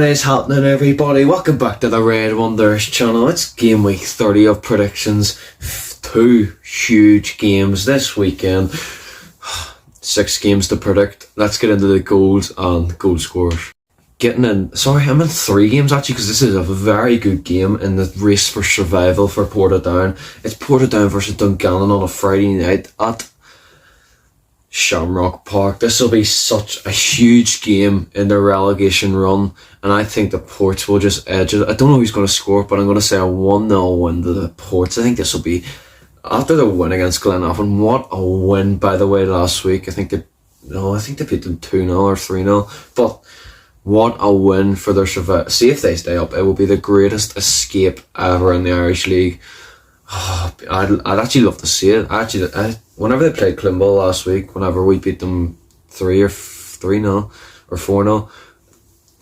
What is happening, everybody? Welcome back to the Red Wonders channel. It's game week 30 of predictions. Two huge games this weekend. 6 games to predict. Let's get into the goals and goal scorers. I'm in 3 games actually, because this is a very good game in the race for survival for Portadown. It's Portadown versus Dungannon on a Friday night at Shamrock Park. This will be such a huge game in the relegation run, and I think the Ports will just edge it. I don't know who's going to score, but I'm going to say a 1-0 win to the Ports. I think this will be after the win against Glenavon. What a win, by the way, last week. I think they beat them 2-0 or 3-0, but what a win for their survival. See if they stay up, it will be the greatest escape ever in the Irish League. I'd actually love to see it. Whenever they played Climble last week, whenever we beat them 3-0 or 4-0,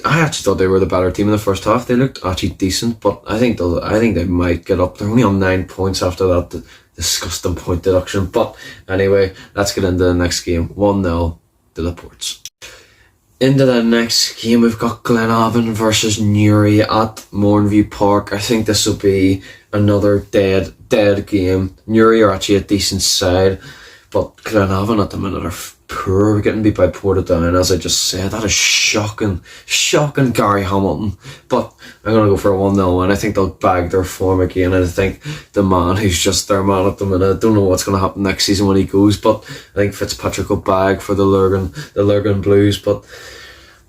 I actually thought they were the better team in the first half. They looked actually decent, but I think they might get up. They're only on 9 points after that disgusting point deduction. But anyway, let's get into the next game. 1-0 to the Ports. Into the next game, we've got Glenavon versus Newry at Mornview Park. I think this will be another dead game. Newry are actually a decent side, but Glenavon at the minute are poor. We're getting beat by Portadown, as I just said. That is shocking Gary Hamilton. But I'm going to go for a 1-0 win. I think they'll bag their form again, and I think the man who's just their man at the minute, I don't know what's going to happen next season when he goes, but I think Fitzpatrick will bag for the Lurgan Blues. But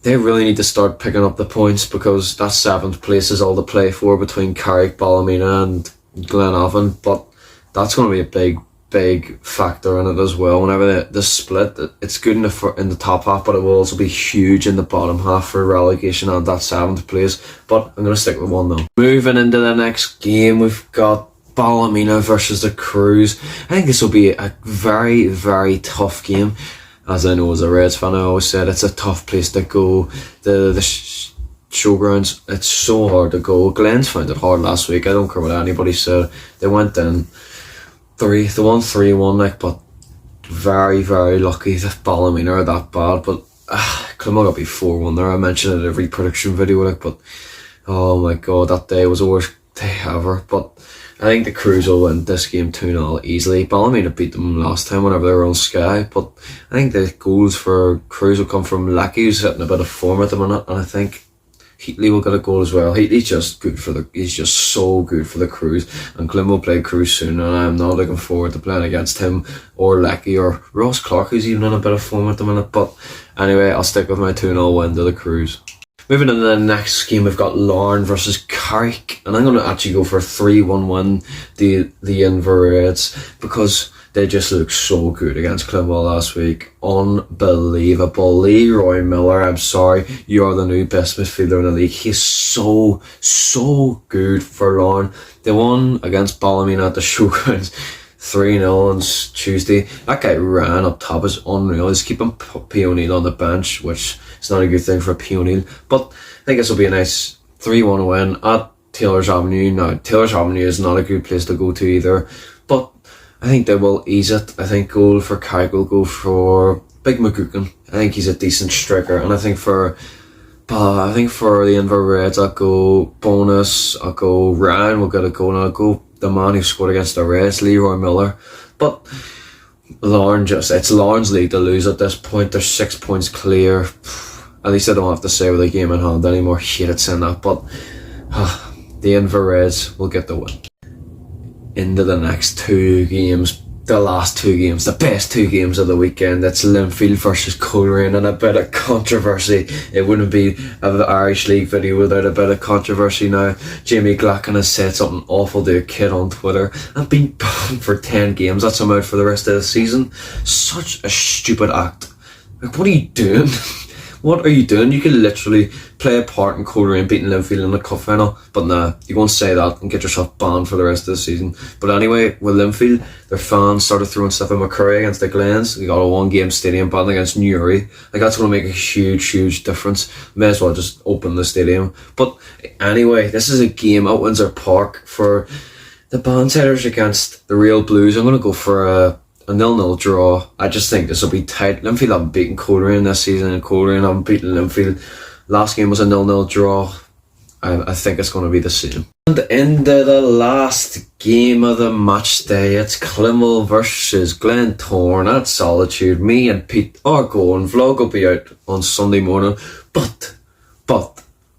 they really need to start picking up the points, because that 7th place is all to play for between Carrick, Ballymena and Glenavon. But that's going to be a big factor in it as well. Whenever the split, it's good in the top half, but it will also be huge in the bottom half for relegation and that 7th place. But I'm going to stick with 1-0. Moving into the next game, we've got Ballymena versus the Crews. I think this will be a very, very tough game. As I know, as a Reds fan, I always said it's a tough place to go. The showgrounds, it's so hard to go. Glens found it hard last week. I don't care what anybody said. They went in they won 3-1, but very, very lucky that Ballymena are that bad. But Climble got beat 4-1 there. I mentioned it every prediction video, but oh my god, that day was the worst day ever. But I think the Crews will win this game 2-0 easily. Ballymena beat them last time whenever they were on Sky, but I think the goals for Crews will come from Lecky, who's hitting a bit of form at the minute, and I think Heatley will get a goal as well. He's just so good for the Crews, and Clim will play Crews soon, and I'm not looking forward to playing against him or Lecky or Ross Clark, who's even in a bit of form at the minute. But anyway, I'll stick with my 2-0 win to the Crews. Moving into the next game, we've got Larne versus Carrick, and I'm going to actually go for a 3-1 win the Inverreds, because they just look so good against Climble last week. Unbelievable. Leroy Miller, I'm sorry, you are the new best midfielder in the league. He's so good for Larne. They won against Ballymena at the Showgrounds 3-0 on Tuesday. That guy ran up top, is unreal. He's keeping P. O'Neill on the bench, which is not a good thing for P. O'Neill. But I think this will be a nice 3-1 win at Taylor's Avenue. Now, Taylor's Avenue is not a good place to go to either, but I think they will ease it. I think goal for Carrick will go for Big McGuckin. I think he's a decent striker, and I think for the Inverreds, I'll go Bonus, I'll go Ryan will get a goal, and I'll go the man who scored against the Reds, Leroy Miller. But Larne, it's Larne's league to lose at this point. They're 6 points clear. At least I don't have to say with a game in hand anymore. Hated saying that, but the Inverreds will get the win. Into the next 2 games, the last 2 games, the best 2 games of the weekend. It's Linfield versus Coleraine, and a bit of controversy. It wouldn't be an Irish League video without a bit of controversy now. Jamie Glacken has said something awful to a kid on Twitter and been banned for 10 games. That's him out for the rest of the season. Such a stupid act. Like, what are you doing? What are you doing? You could literally play a part in Coleraine beating Linfield in the cup final, but nah, you won't say that and get yourself banned for the rest of the season. But anyway, with Linfield, their fans started throwing stuff at McCurry against the Glens. We got a 1-game stadium ban against Newry. Like, that's going to make a huge difference. May as well just open the stadium. But anyway, this is a game at Windsor Park for the Bandsiders against the Real Blues. I'm going to go for a 0-0 draw. I just think this will be tight. Linfield haven't beaten Coleraine this season, and Coleraine haven't beaten Linfield. Last game was a 0-0 draw. I think it's going to be the same. And into the last game of the match day, it's Clonmel versus Glentoran at Solitude. Me and Pete are going. Vlog will be out on Sunday morning. But,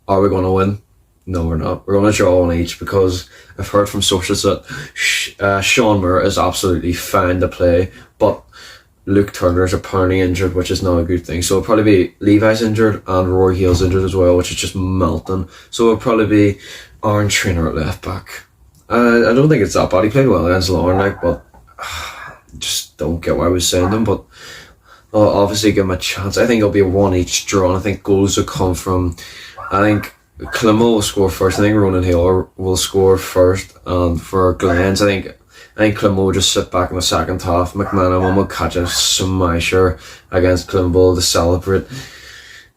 are we going to win? No, we're not. We're going to draw one each because I've heard from sources that Sean Moore is absolutely fine to play, but Luke Turner's apparently injured, which is not a good thing. So it'll probably be Levi's injured and Rory Hale's injured as well, which is just melting. So it'll probably be Aaron Trainer at left back. I don't think it's that bad. He played well against Lauren, but just don't get why we send him. But I'll obviously give him a chance. I think it'll be a one each draw, and I think goals will come from, I think Clonmel will score first. I think Ronan Hale will score first, and for Glens, I think Clonmel will just sit back in the second half. McManaman will catch a smasher against Clonmel to celebrate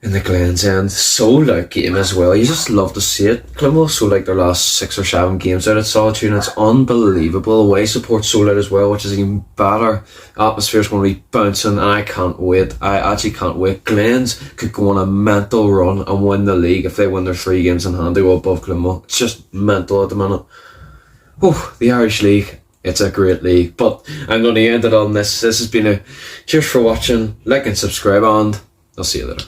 in the Glens end. Sold out game as well. You just love to see it. Clonmel sold like their last 6 or 7 games out at Solitude, and it's unbelievable. Away support sold out as well, which is even better. Atmosphere's going to be bouncing, and I can't wait. I actually can't wait. Glens could go on a mental run and win the league if they win their 3 games in hand. They go above Clonmel. It's just mental at the minute. Oh, the Irish League. It's a great league. But I'm going to end it on this. This has been a cheers for watching. Like and subscribe, and I'll see you later.